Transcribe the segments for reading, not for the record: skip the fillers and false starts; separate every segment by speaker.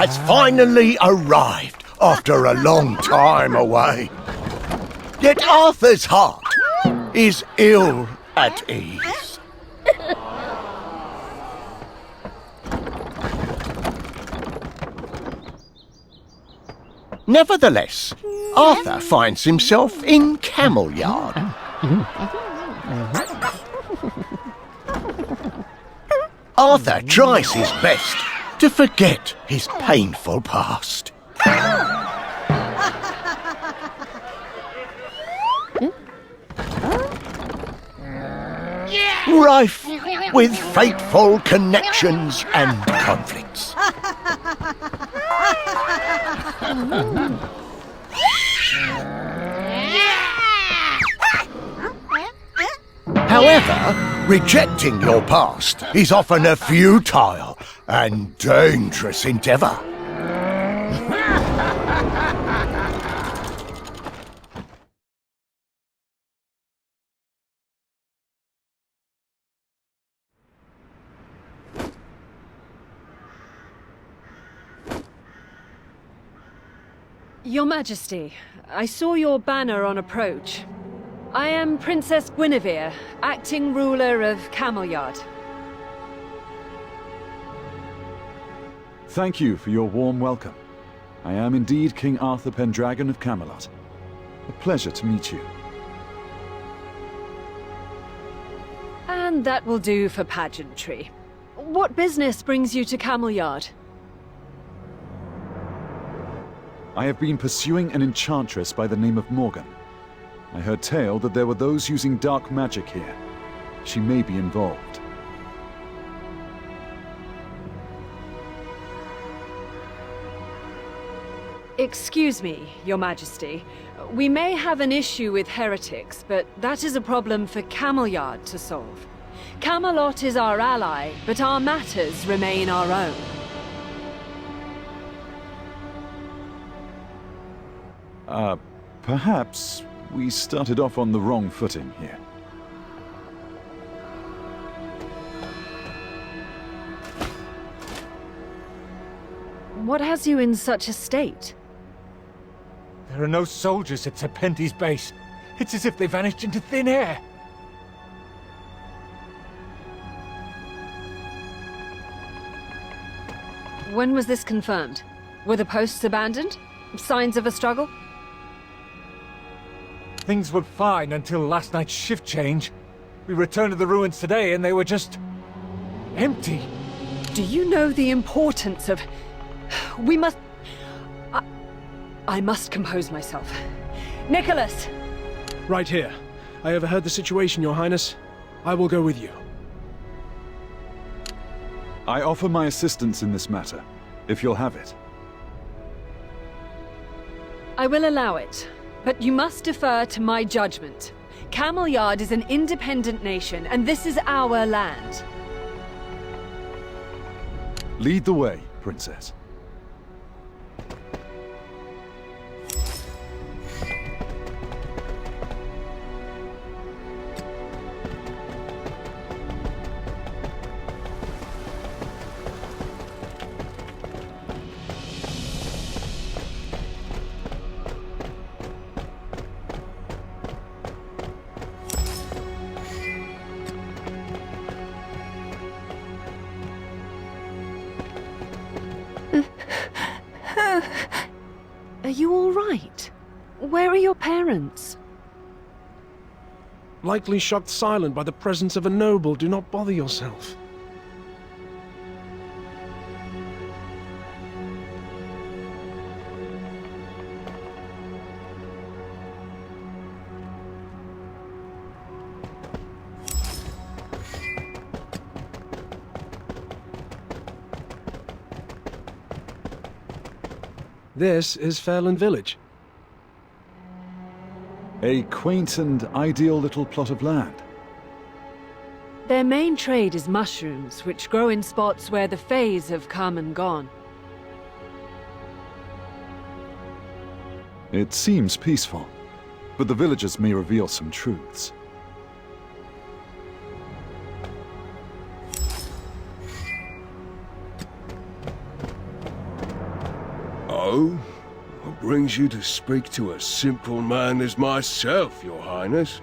Speaker 1: has finally arrived after a long time away. Yet Arthur's heart is ill at ease. Nevertheless, Arthur finds himself in Camelot. Arthur tries his best to forget his painful past. Rife with fateful connections and conflicts. However, rejecting your past is often a futile and dangerous endeavour.
Speaker 2: Your Majesty, I saw your banner on approach. I am Princess Guinevere, acting ruler of Camelot.
Speaker 3: Thank you for your warm welcome. I am indeed King Arthur Pendragon of Camelot. A pleasure to meet you.
Speaker 2: And that will do for pageantry. What business brings you to Camelot?
Speaker 3: I have been pursuing an enchantress by the name of Morgan. I heard tale that there were those using dark magic here. She may be involved.
Speaker 2: Excuse me, Your Majesty. We may have an issue with heretics, but that is a problem for Camelot to solve. Camelot is our ally, but our matters remain our own.
Speaker 3: Perhaps we started off on the wrong footing here.
Speaker 2: What has you in such a state?
Speaker 4: There are no soldiers at Serpenti's base. It's as if they vanished into thin air.
Speaker 2: When was this confirmed? Were the posts abandoned? Signs of a struggle?
Speaker 4: Things were fine until last night's shift change. We returned to the ruins today and they were just empty.
Speaker 2: Do you know the importance of... We must... I must compose myself. Nicholas!
Speaker 5: Right here. I overheard the situation, Your Highness. I will go with you.
Speaker 3: I offer my assistance in this matter, if you'll have it.
Speaker 2: I will allow it, but you must defer to my judgment. Camelot is an independent nation, and this is our land.
Speaker 3: Lead the way, Princess.
Speaker 2: Are you all right? Where are your parents?
Speaker 5: Likely shocked silent by the presence of a noble. Do not bother yourself. This is Fairland Village.
Speaker 3: A quaint and ideal little plot of land.
Speaker 2: Their main trade is mushrooms, which grow in spots where the Fays have come and gone.
Speaker 3: It seems peaceful, but the villagers may reveal some truths.
Speaker 6: So, what brings you to speak to a simple man as myself, your highness?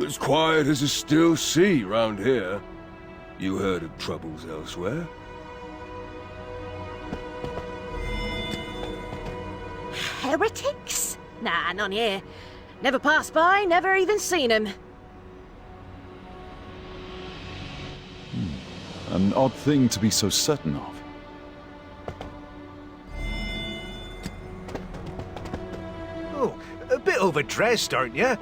Speaker 6: As quiet as a still sea round here. You heard of troubles elsewhere?
Speaker 7: Heretics? Nah, none here. Never passed by, never even seen him.
Speaker 3: An odd thing to be so certain of.
Speaker 8: Oh, a bit overdressed, aren't you?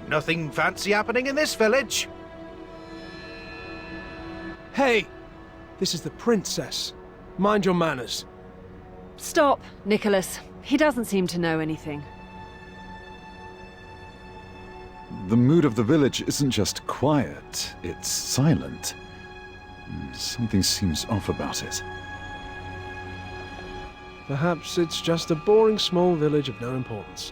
Speaker 8: Nothing fancy happening in this village.
Speaker 5: Hey! This is the princess. Mind your manners.
Speaker 2: Stop, Nicholas. He doesn't seem to know anything.
Speaker 3: The mood of the village isn't just quiet, it's silent. Something seems off about it.
Speaker 5: Perhaps it's just a boring small village of no importance.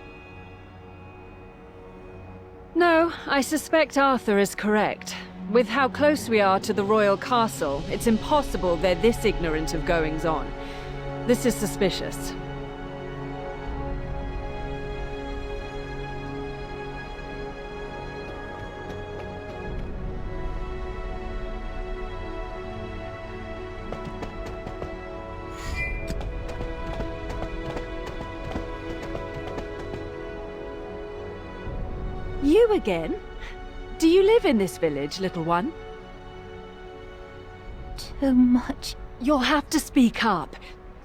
Speaker 2: No, I suspect Arthur is correct. With how close we are to the royal castle, it's impossible they're this ignorant of goings-on. This is suspicious. You again? Do you live in this village, little one?
Speaker 9: Too much.
Speaker 2: You'll have to speak up.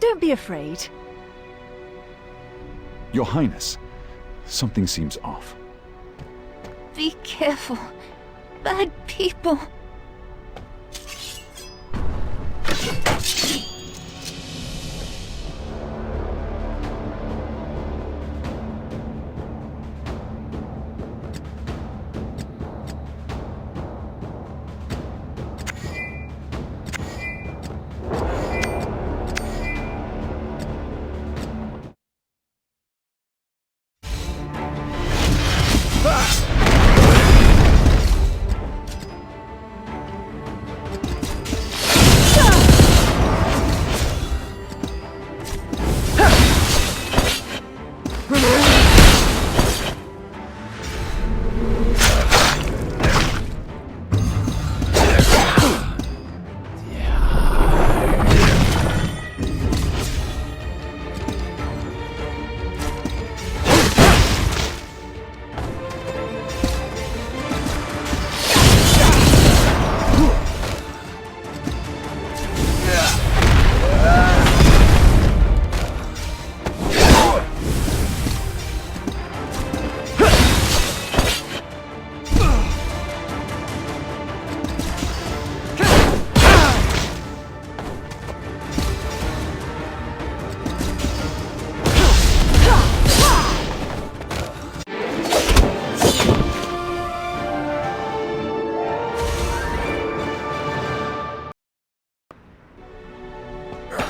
Speaker 2: Don't be afraid.
Speaker 3: Your Highness, something seems off.
Speaker 9: Be careful. Bad people.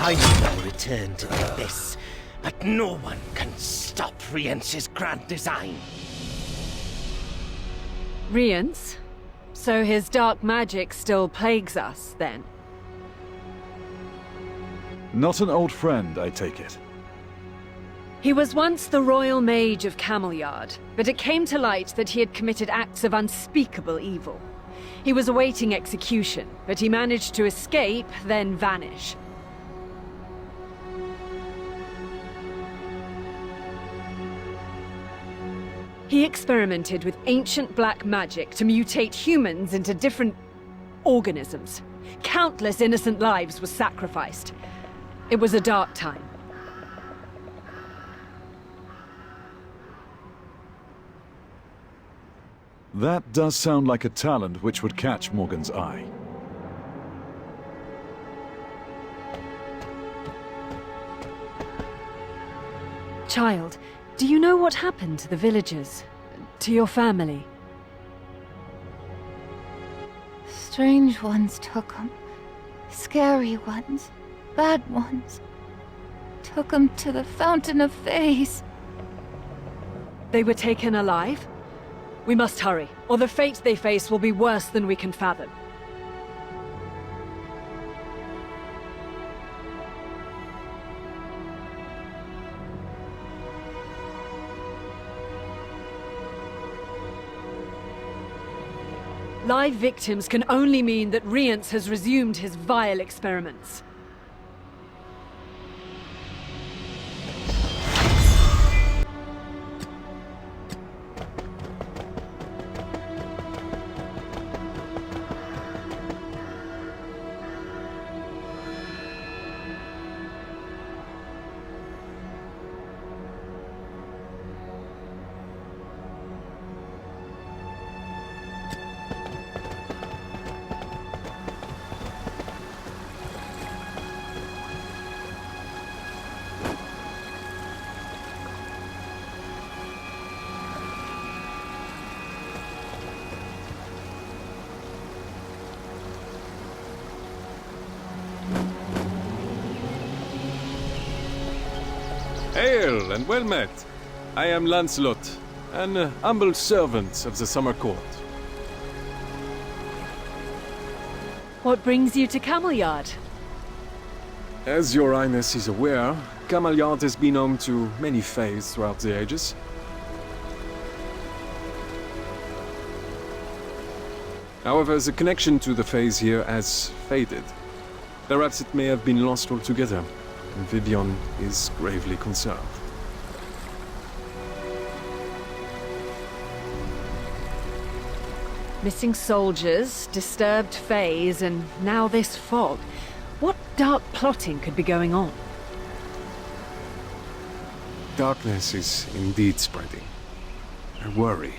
Speaker 1: I will return to the abyss, but no one can stop Rience's grand design.
Speaker 2: Rience? So his dark magic still plagues us, then?
Speaker 3: Not an old friend, I take it.
Speaker 2: He was once the royal mage of Camelot, but it came to light that he had committed acts of unspeakable evil. He was awaiting execution, but he managed to escape, then vanish. He experimented with ancient black magic to mutate humans into different organisms. Countless innocent lives were sacrificed. It was a dark time.
Speaker 3: That does sound like a talent which would catch Morgan's eye.
Speaker 2: Child, do you know what happened to the villagers? To your family?
Speaker 9: Strange ones took them. Scary ones. Bad ones. Took them to the Fountain of Fays.
Speaker 2: They were taken alive? We must hurry, or the fate they face will be worse than we can fathom. Live victims can only mean that Rience has resumed his vile experiments.
Speaker 10: Hail and well met. I am Lancelot, an humble servant of the Summer Court.
Speaker 2: What brings you to Camelot?
Speaker 10: As your Highness is aware, Camelot has been home to many faiths throughout the ages. However, the connection to the faiths here has faded. Perhaps it may have been lost altogether, and Vivian is gravely concerned.
Speaker 2: Missing soldiers, disturbed fays, and now this fog. What dark plotting could be going on?
Speaker 10: Darkness is indeed spreading. I worry.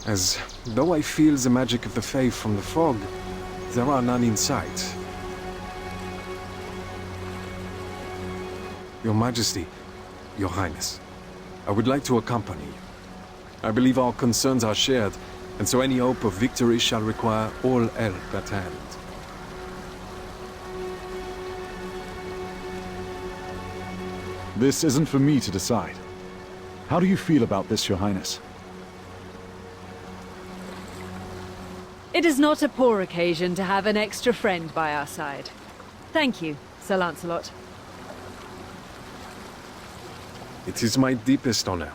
Speaker 10: As though I feel the magic of the Fae from the fog, there are none in sight. Your Majesty, Your Highness, I would like to accompany you. I believe our concerns are shared, and so any hope of victory shall require all help at hand.
Speaker 3: This isn't for me to decide. How do you feel about this, Your Highness?
Speaker 2: It is not a poor occasion to have an extra friend by our side. Thank you, Sir Lancelot.
Speaker 10: It is my deepest honor.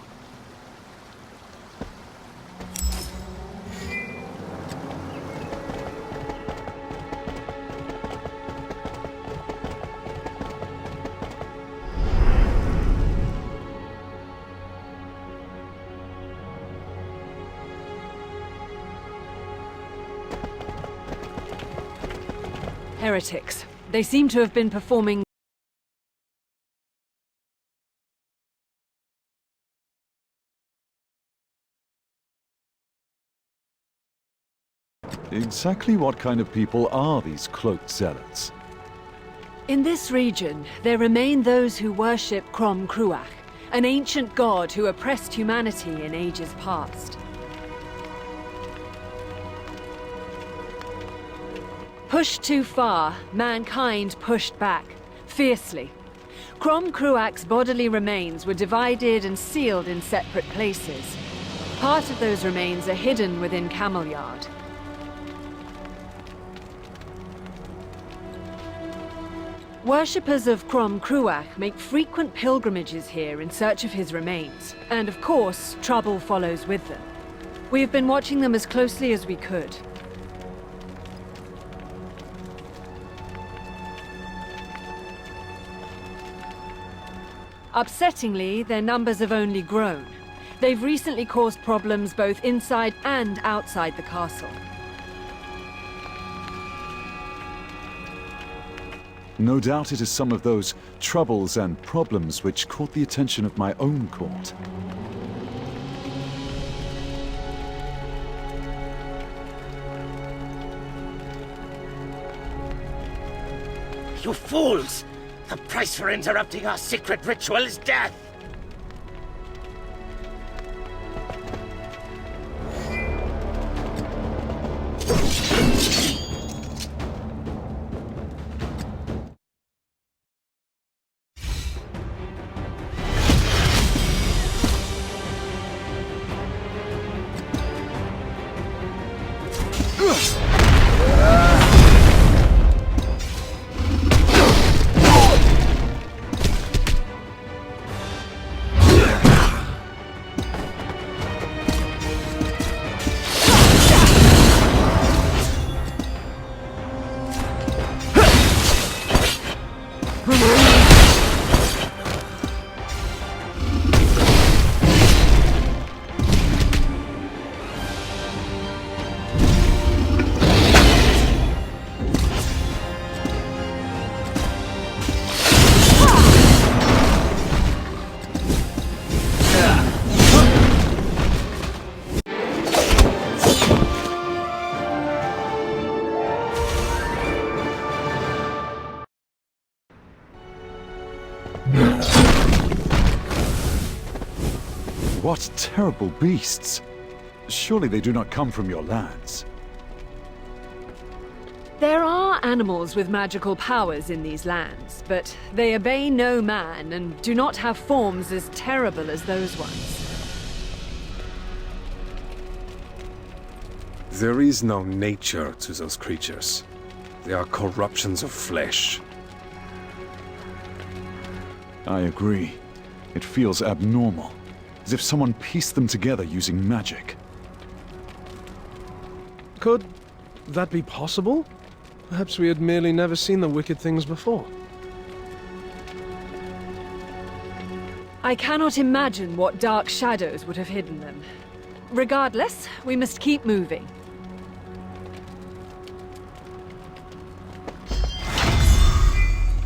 Speaker 2: Heretics. They seem to have been performing
Speaker 3: Exactly what kind of people are these cloaked zealots?
Speaker 2: In this region, there remain those who worship Crom Cruach, an ancient god who oppressed humanity in ages past. Pushed too far, mankind pushed back, fiercely. Crom Cruach's bodily remains were divided and sealed in separate places. Part of those remains are hidden within Camelot. Worshippers of Crom Cruach make frequent pilgrimages here in search of his remains, and of course, trouble follows with them. We have been watching them as closely as we could. Upsettingly, their numbers have only grown. They've recently caused problems both inside and outside the castle.
Speaker 3: No doubt it is some of those troubles and problems which caught the attention of my own court.
Speaker 11: You fools! The price for interrupting our secret ritual is death!
Speaker 3: What terrible beasts! Surely they do not come from your lands.
Speaker 2: There are animals with magical powers in these lands, but they obey no man and do not have forms as terrible as those ones.
Speaker 10: There is no nature to those creatures. They are corruptions of flesh.
Speaker 3: I agree. It feels abnormal, as if someone pieced them together using magic.
Speaker 5: Could that be possible? Perhaps we had merely never seen the wicked things before.
Speaker 2: I cannot imagine what dark shadows would have hidden them. Regardless, we must keep moving.